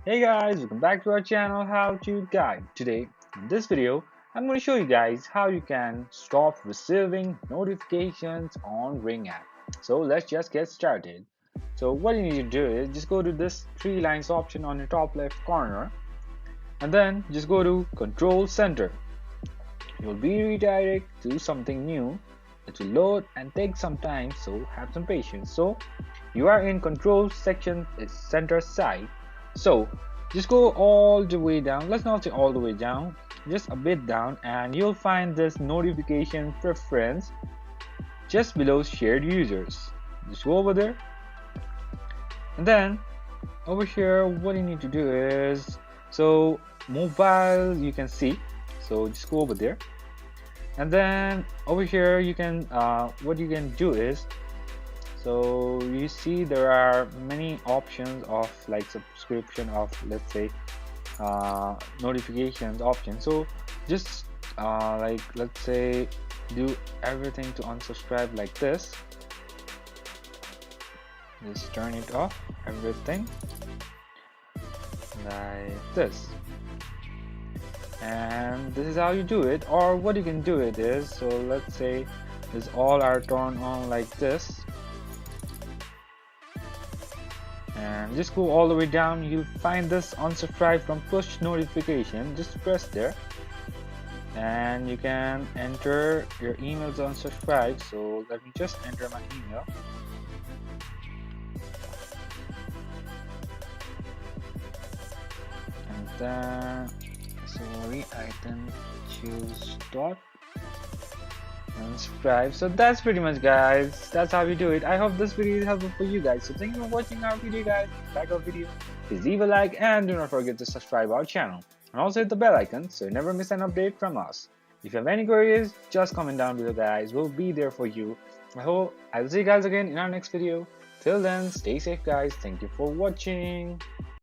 Hey guys, welcome back to our channel How to Guide. Today in this video I'm going to show you guys how you can stop receiving notifications on Ring app. So let's just get started. So what you need to do is just go to this three lines option on the top left corner and then just go to Control Center. You'll be redirected to something new. It will load and take some time, so have some patience. So you are in Control section center side. So just go all the way down. Let's not say all the way down, just a bit down, and you'll find this notification preference just below shared users. Just go over there, and then over here what you need to do is, so mobile you can see, so just go over there, and then over here you can what you can do is, so you see there are many options of like subscription of, let's say, notifications option. So just like, let's say, do everything to unsubscribe like this. Just turn it off, everything like this, and this is how you do it. Or what you can do it is, so let's say this all are turned on like this, and just go all the way down. You'll find this unsubscribe from push notification. Just press there and you can enter your emails unsubscribe. So let me just enter my email, and then, sorry, I didn't choose dot unsubscribe. So that's pretty much, guys, that's how you do it. I hope this video is helpful for you guys. So thank you for watching our video, guys. If you like our video, please leave a like and do not forget to subscribe our channel, and also hit the bell icon so you never miss an update from us. If you have any queries, just comment down below, guys. We'll be there for you. I hope I'll see you guys again in our next video. Till then, stay safe, guys. Thank you for watching.